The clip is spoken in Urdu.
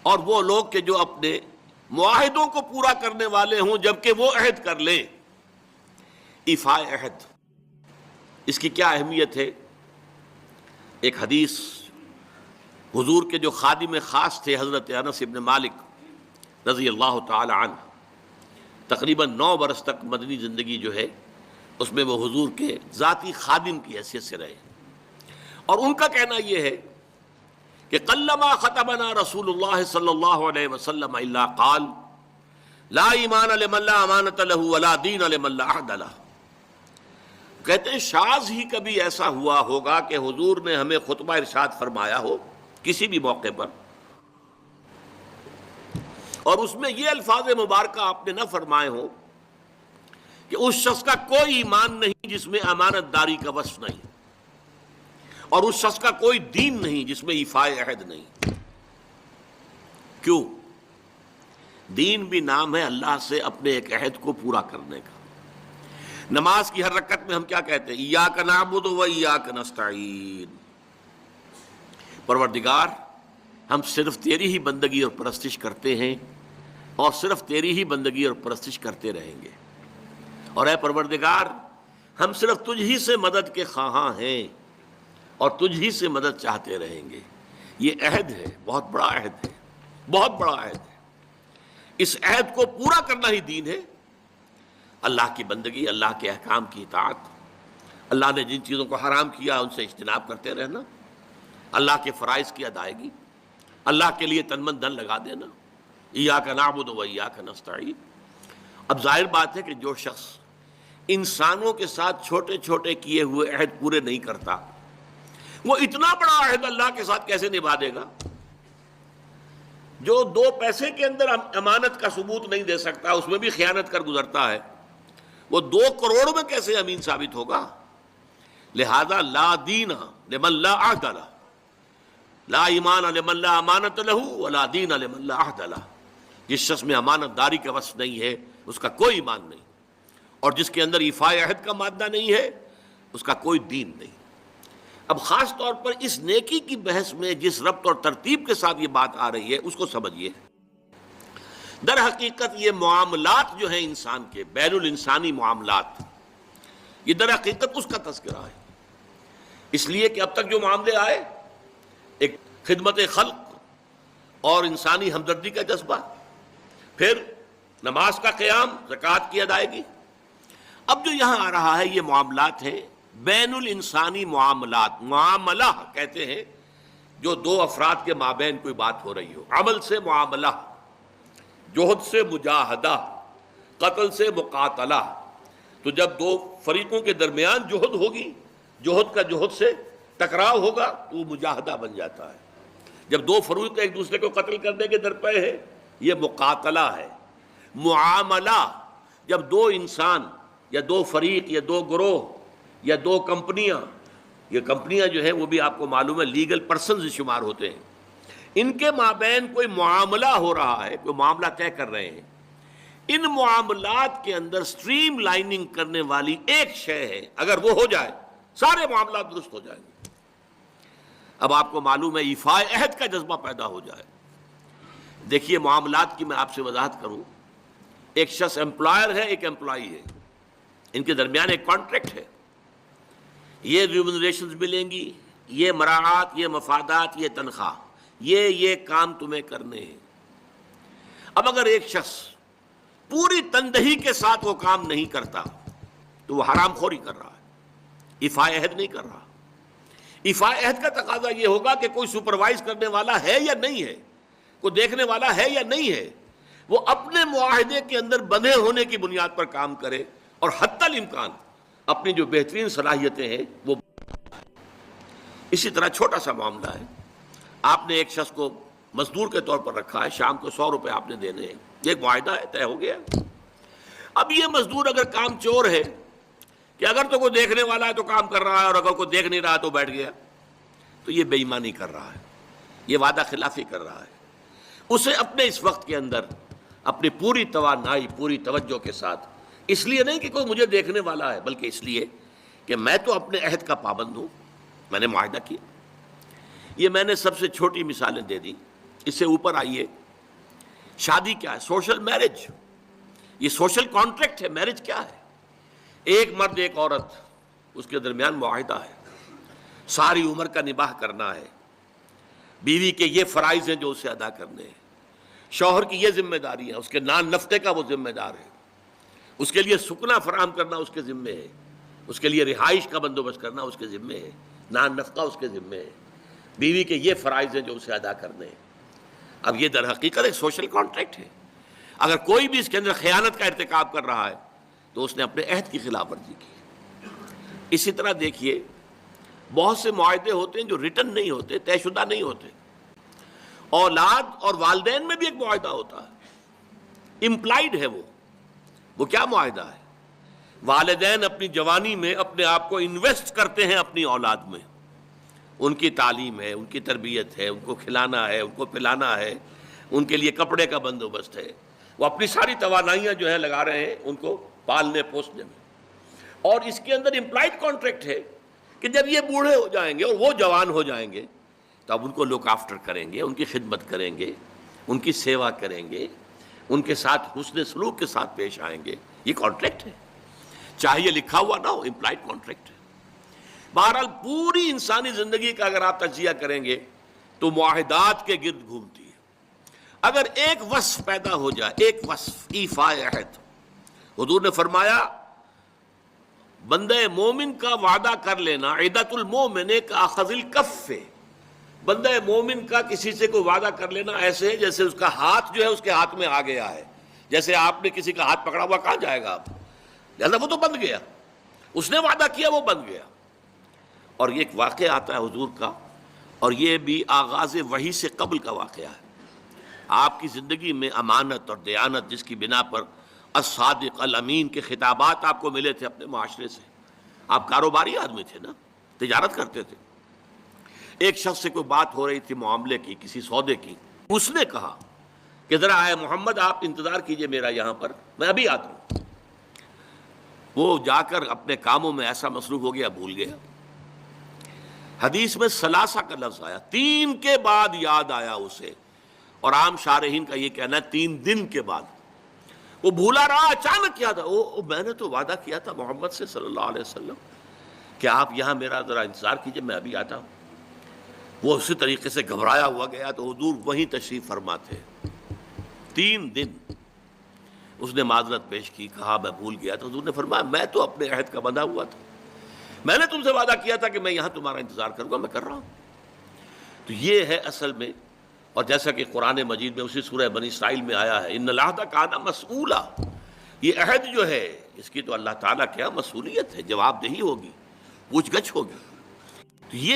اور وہ لوگ کہ جو اپنے معاہدوں کو پورا کرنے والے ہوں جبکہ وہ عہد کر لیں. ایفاء عہد، اس کی کیا اہمیت ہے؟ ایک حدیث، حضور کے جو خادم خاص تھے حضرت انس ابن مالک رضی اللہ تعالی عنہ، تقریباً 9 برس تک مدنی زندگی جو ہے اس میں وہ حضور کے ذاتی خادم کی حیثیت سے رہے، اور ان کا کہنا یہ ہے کہ قلما خطبنا رسول اللہ صلی اللہ علیہ وسلم الا قال لا ایمان لمن لا امانۃ له ولا دین لمن لا عہد له. کہتے ہیں شاذ ہی کبھی ایسا ہوا ہوگا کہ حضور نے ہمیں خطبہ ارشاد فرمایا ہو کسی بھی موقع پر، اور اس میں یہ الفاظ مبارکہ آپ نے نہ فرمائے ہو کہ اس شخص کا کوئی ایمان نہیں جس میں امانت داری کا وصف نہیں، اور اس شخص کا کوئی دین نہیں جس میں ایفاء عہد نہیں. کیوں؟ دین بھی نام ہے اللہ سے اپنے ایک عہد کو پورا کرنے کا. نماز کی ہر رکعت میں ہم کیا کہتے ہیں؟ ایاک نعبد و ایاک نستعین. پروردگار ہم صرف تیری ہی بندگی اور پرستش کرتے ہیں، اور صرف تیری ہی بندگی اور پرستش کرتے رہیں گے، اور اے پروردگار ہم صرف تجھ ہی سے مدد کے خواہاں ہیں اور تجھ ہی سے مدد چاہتے رہیں گے. یہ عہد ہے، بہت بڑا عہد ہے، بہت بڑا عہد ہے. اس عہد کو پورا کرنا ہی دین ہے. اللہ کی بندگی، اللہ کے احکام کی اطاعت، اللہ نے جن چیزوں کو حرام کیا ان سے اجتناب کرتے رہنا، اللہ کے فرائض کی ادائیگی، اللہ کے لیے تن من دھن لگا دینا. ایاک نعبد و ایاک نستعین. اب ظاہر بات ہے کہ جو شخص انسانوں کے ساتھ چھوٹے چھوٹے کیے ہوئے عہد پورے نہیں کرتا، وہ اتنا بڑا عہد اللہ کے ساتھ کیسے نبھا دے گا؟ جو 2 پیسے کے اندر امانت کا ثبوت نہیں دے سکتا، اس میں بھی خیانت کر گزرتا ہے، وہ 2 کروڑ میں کیسے امین ثابت ہوگا؟ لہذا لا دین لمن لا عہد لہ، لا ایمان لمن لا امانۃ لہ ولا دین لمن لا عہد لہ. جس شخص میں امانت داری کا وصف نہیں ہے اس کا کوئی ایمان نہیں، اور جس کے اندر ایفاء عہد کا مادہ نہیں ہے اس کا کوئی دین نہیں. اب خاص طور پر اس نیکی کی بحث میں جس ربط اور ترتیب کے ساتھ یہ بات آ رہی ہے اس کو سمجھیے. در حقیقت یہ معاملات جو ہیں انسان کے، بین الانسانی معاملات، یہ در حقیقت اس کا تذکرہ ہے. اس لیے کہ اب تک جو معاملے آئے، ایک خدمت خلق اور انسانی ہمدردی کا جذبہ، پھر نماز کا قیام، زکوٰۃ کی ادائیگی. اب جو یہاں آ رہا ہے یہ معاملات ہیں بین الانسانی معاملات. معاملہ کہتے ہیں جو 2 افراد کے مابین کوئی بات ہو رہی ہو. عمل سے معاملہ، جوہد سے مجاہدہ، قتل سے مقاتلہ. تو جب 2 فریقوں کے درمیان جوہد ہوگی، جوہد کا جوہد سے ٹکراؤ ہوگا تو وہ مجاہدہ بن جاتا ہے. جب 2 فریق ایک دوسرے کو قتل کرنے کے درپے ہیں یہ مقاتلہ ہے. معاملہ جب 2 انسان یا 2 فریق یا 2 گروہ یا 2 کمپنیاں، یہ کمپنیاں جو ہیں وہ بھی آپ کو معلوم ہے لیگل پرسنز شمار ہوتے ہیں، ان کے مابین کوئی معاملہ ہو رہا ہے، کوئی معاملہ طے کر رہے ہیں. ان معاملات کے اندر سٹریم لائننگ کرنے والی ایک شے ہے، اگر وہ ہو جائے سارے معاملات درست ہو جائیں گے. اب آپ کو معلوم ہے ایفاء عہد کا جذبہ پیدا ہو جائے. دیکھیے معاملات کی میں آپ سے وضاحت کروں. ایک شخص امپلائر ہے، ایک امپلائی ہے، ان کے درمیان ایک کانٹریکٹ ہے. یہ ریمونریشنز ملیں گی، یہ مراعات، یہ مفادات، یہ تنخواہ، یہ کام تمہیں کرنے ہیں. اب اگر ایک شخص پوری تندہی کے ساتھ وہ کام نہیں کرتا تو وہ حرام خوری کر رہا ہے، ایفاء عہد نہیں کر رہا. ایفاء عہد کا تقاضا یہ ہوگا کہ کوئی سپروائز کرنے والا ہے یا نہیں ہے، کوئی دیکھنے والا ہے یا نہیں ہے. وہ اپنے معاہدے کے اندر بندھے ہونے کی بنیاد پر کام کرے، اور حتی الامکان اپنی جو بہترین صلاحیتیں ہیں وہ. اسی طرح چھوٹا سا معاملہ ہے، آپ نے ایک شخص کو مزدور کے طور پر رکھا ہے، شام کو 100 روپے آپ نے دینے ہیں، یہ ایک معاہدہ ہے، طے ہو گیا. اب یہ مزدور اگر کام چور ہے کہ اگر تو کوئی دیکھنے والا ہے تو کام کر رہا ہے اور اگر کوئی دیکھ نہیں رہا تو بیٹھ گیا، تو یہ بے ایمانی کر رہا ہے، یہ وعدہ خلافی کر رہا ہے. اسے اپنے اس وقت کے اندر اپنی پوری توانائی، پوری توجہ کے ساتھ، اس لیے نہیں کہ کوئی مجھے دیکھنے والا ہے بلکہ اس لیے کہ میں تو اپنے عہد کا پابند ہوں، میں نے معاہدہ کیا. یہ میں نے سب سے چھوٹی مثالیں دے دی. اس سے اوپر آئیے، شادی کیا ہے؟ سوشل میرج، یہ سوشل کانٹریکٹ ہے۔ میرج کیا ہے؟ ایک مرد ایک عورت، اس کے درمیان معاہدہ ہے، ساری عمر کا نباہ کرنا ہے، بیوی کے یہ فرائض ہیں جو اسے ادا کرنے ہیں، شوہر کی یہ ذمہ داری ہے، اس کے نان نفقے کا وہ ذمہ دار ہے، اس کے لیے سکنا فراہم کرنا اس کے ذمے ہے، اس کے لیے رہائش کا بندوبست کرنا اس کے ذمے ہے، نان نفقہ اس کے ذمے ہے، بیوی کے یہ فرائض ہیں جو اسے ادا کرنے ہیں۔ اب یہ در حقیقت ایک سوشل کانٹریکٹ ہے۔ اگر کوئی بھی اس کے اندر خیانت کا ارتکاب کر رہا ہے تو اس نے اپنے عہد کی خلاف ورزی کی۔ اسی طرح دیکھیے، بہت سے معاہدے ہوتے ہیں جو ریٹن نہیں ہوتے، طے شدہ نہیں ہوتے۔ اولاد اور والدین میں بھی ایک معاہدہ ہوتا ہے، امپلائڈ ہے وہ کیا معاہدہ ہے؟ والدین اپنی جوانی میں اپنے آپ کو انویسٹ کرتے ہیں اپنی اولاد میں، ان کی تعلیم ہے، ان کی تربیت ہے، ان کو کھلانا ہے، ان کو پلانا ہے، ان کے لیے کپڑے کا بندوبست ہے، وہ اپنی ساری توانائیاں جو ہیں لگا رہے ہیں ان کو پالنے پوسنے میں۔ اور اس کے اندر امپلائڈ کانٹریکٹ ہے کہ جب یہ بوڑھے ہو جائیں گے اور وہ جوان ہو جائیں گے تو اب ان کو لک آفٹر کریں گے، ان کی خدمت کریں گے، ان کی سیوا کریں گے، ان کے ساتھ حسن سلوک کے ساتھ پیش آئیں گے۔ یہ کانٹریکٹ ہے، چاہے یہ لکھا ہوا نہ ہو، امپلائڈ کانٹریکٹ ہے۔ بہرحال پوری انسانی زندگی کا اگر آپ تجزیہ کریں گے تو معاہدات کے گرد گھومتی ہے۔ اگر ایک وصف پیدا ہو جائے، ایک وصف، ایفاء عہد، حضور نے فرمایا بندہ مومن کا وعدہ کر لینا عدت المومن کا اخذ الکف، بندہ مومن کا کسی سے کوئی وعدہ کر لینا ایسے ہے جیسے اس کا ہاتھ جو ہے اس کے ہاتھ میں آ گیا ہے۔ جیسے آپ نے کسی کا ہاتھ پکڑا ہوا، کہاں جائے گا آپ؟ لہذا وہ تو بند گیا، اس نے وعدہ کیا وہ بند گیا۔ اور یہ ایک واقعہ آتا ہے حضور کا، اور یہ بھی آغاز وحی سے قبل کا واقعہ ہے۔ آپ کی زندگی میں امانت اور دیانت، جس کی بنا پر الصادق الامین کے خطابات آپ کو ملے تھے اپنے معاشرے سے، آپ کاروباری آدمی تھے نا، تجارت کرتے تھے۔ ایک شخص سے کوئی بات ہو رہی تھی معاملے کی، کسی سودے کی، اس نے کہا کہ ذرا آئے محمد آپ انتظار کیجئے میرا یہاں پر، میں ابھی آتا ہوں۔ وہ جا کر اپنے کاموں میں ایسا مصروف ہو گیا، بھول گیا۔ حدیث میں ثلاثہ کا لفظ آیا، 3 کے بعد یاد آیا اسے، اور عام شارحین کا یہ کہنا ہے 3 دن کے بعد۔ وہ بھولا رہا، اچانک کیا تھا، میں نے تو وعدہ کیا تھا محمد سے صلی اللہ علیہ وسلم کہ آپ یہاں میرا ذرا انتظار کیجئے، میں ابھی آتا ہوں۔ وہ اسی طریقے سے گھبرایا ہوا گیا تو حضور وہیں تشریف فرما تھے۔ 3 دن اس نے معذرت پیش کی، کہا میں بھول گیا۔ تو حضور نے فرمایا میں تو اپنے عہد کا بندھا ہوا تھا، میں نے تم سے وعدہ کیا تھا کہ میں یہاں تمہارا انتظار کروں گا، میں کر رہا ہوں۔ تو یہ ہے اصل میں، اور جیسا کہ قرآن مجید میں اسی سورہ بنی اسرائیل میں آیا ہے، ان العہد کان مسئولا، یہ عہد جو ہے اس کی تو اللہ تعالیٰ کیا مسئولیت ہے، جواب دہی ہوگی، پوچھ گچھ ہوگی۔ تو یہ